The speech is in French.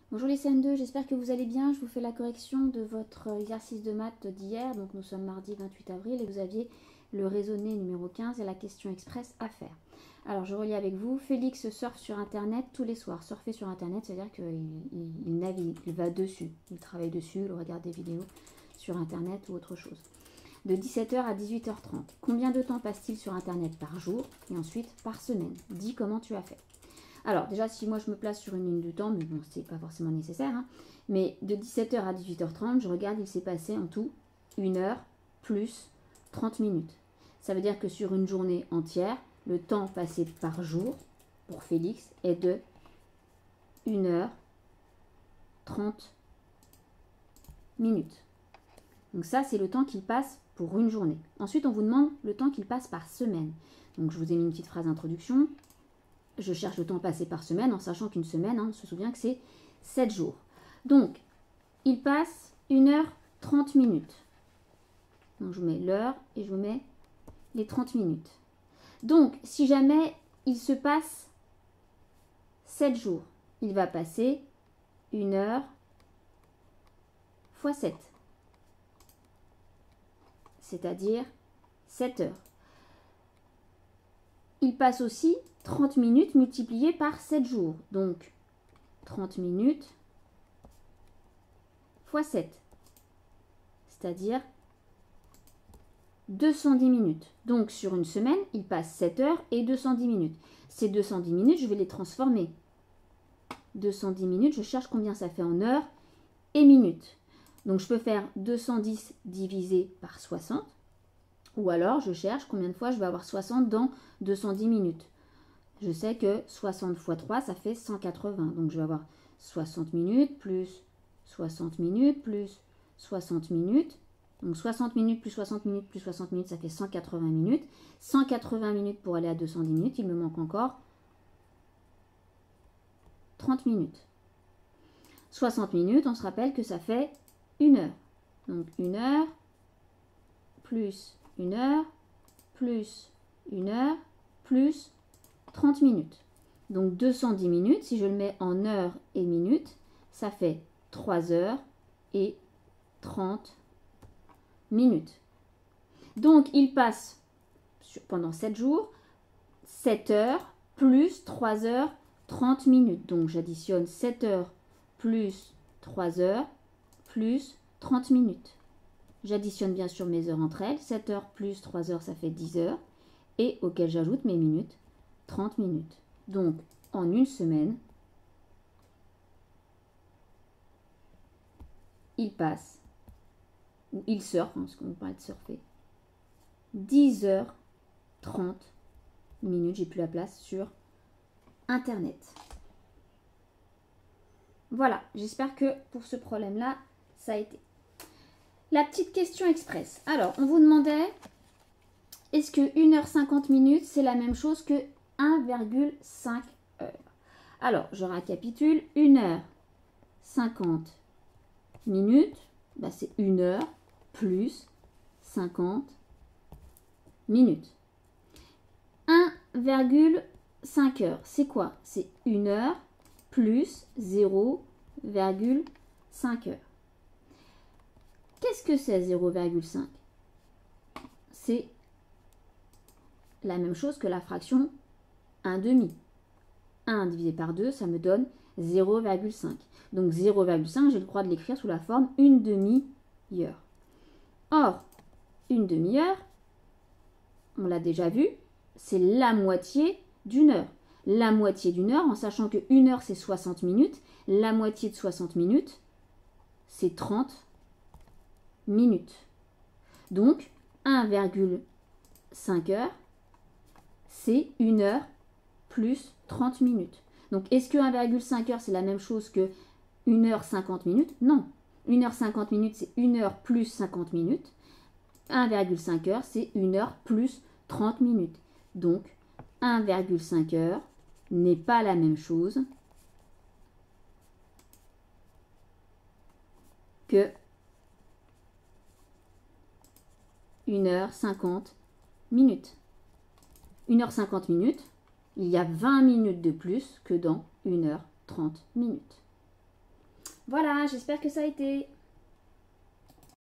Bonjour les CM2, j'espère que vous allez bien. Je vous fais la correction de votre exercice de maths d'hier. Donc nous sommes mardi 28 avril et vous aviez le raisonné numéro 15 et la question express à faire. Alors je relis avec vous. Félix surfe sur internet tous les soirs. Surfer sur internet, c'est-à-dire qu'il navigue, il va dessus, il travaille dessus, il regarde des vidéos sur internet ou autre chose. De 17h à 18h30. Combien de temps passe-t-il sur internet par jour et ensuite par semaine? Dis comment tu as fait. Alors, déjà, si moi je me place sur une ligne du temps, mais bon, c'est pas forcément nécessaire, hein, mais de 17h à 18h30, je regarde, il s'est passé en tout 1 heure plus 30 minutes. Ça veut dire que sur une journée entière, le temps passé par jour pour Félix est de 1 heure 30 minutes. Donc ça, c'est le temps qu'il passe pour une journée. Ensuite, on vous demande le temps qu'il passe par semaine. Donc je vous ai mis une petite phrase d'introduction. Je cherche le temps passé par semaine, en sachant qu'une semaine, on se souvient que c'est 7 jours. Donc, il passe 1 heure 30 minutes. Donc, je vous mets l'heure et je vous mets les 30 minutes. Donc, si jamais il se passe 7 jours, il va passer 1 heure fois 7. C'est-à-dire 7 heures. Il passe aussi 30 minutes multipliées par 7 jours. Donc, 30 minutes fois 7. C'est-à-dire 210 minutes. Donc, sur une semaine, il passe 7 heures et 210 minutes. Ces 210 minutes, je vais les transformer. 210 minutes, je cherche combien ça fait en heures et minutes. Donc, je peux faire 210 divisé par 60. Ou alors, je cherche combien de fois je vais avoir 60 dans 210 minutes. Je sais que 60 fois 3, ça fait 180. Donc, je vais avoir 60 minutes plus 60 minutes plus 60 minutes. Donc, 60 minutes plus 60 minutes plus 60 minutes, ça fait 180 minutes. 180 minutes pour aller à 210 minutes. Il me manque encore 30 minutes. 60 minutes, on se rappelle que ça fait 1 heure. Donc, 1 heure plus 1 heure plus 1 heure plus 30 minutes. Donc 210 minutes, si je le mets en heures et minutes, ça fait 3 heures et 30 minutes. Donc il passe pendant 7 jours 7 heures plus 3 heures 30 minutes. Donc j'additionne 7 heures plus 3 heures plus 30 minutes. J'additionne bien sûr mes heures entre elles. 7 heures plus 3 heures, ça fait 10 heures. Et auquel j'ajoute mes minutes, 30 minutes. Donc, en une semaine, il passe, ou il surfe, parce qu'on parle de surfer, 10 heures 30 minutes, j'ai plus la place, sur Internet. Voilà, j'espère que pour ce problème-là, ça a été. La petite question express. Alors, on vous demandait, est-ce que 1 heure 50 minutes, c'est la même chose que 1,5 heures? Alors, je récapitule. 1 heure 50 minutes, bah c'est 1 heure plus 50 minutes. 1,5 heures, c'est quoi? C'est 1 heure plus 0,5 heures. Qu'est-ce que c'est 0,5? C'est la même chose que la fraction 1 demi. 1 divisé par 2, ça me donne 0,5. Donc 0,5, j'ai le droit de l'écrire sous la forme 1 demi-heure. Or, 1 demi-heure, on l'a déjà vu, c'est la moitié d'une heure. La moitié d'une heure, en sachant que 1 heure, c'est 60 minutes. La moitié de 60 minutes, c'est 30 minutes. Donc, 1,5 heures, c'est 1 heure plus 30 minutes. Donc, est-ce que 1,5 heure, c'est la même chose que 1 heure 50 minutes? Non. 1 heure 50 minutes, c'est 1 heure plus 50 minutes. 1,5 heure, c'est 1 heure plus 30 minutes. Donc, 1,5 heure n'est pas la même chose que 1 heure 50 minutes. 1 heure 50 minutes, il y a 20 minutes de plus que dans 1 heure 30 minutes. Voilà, j'espère que ça a été.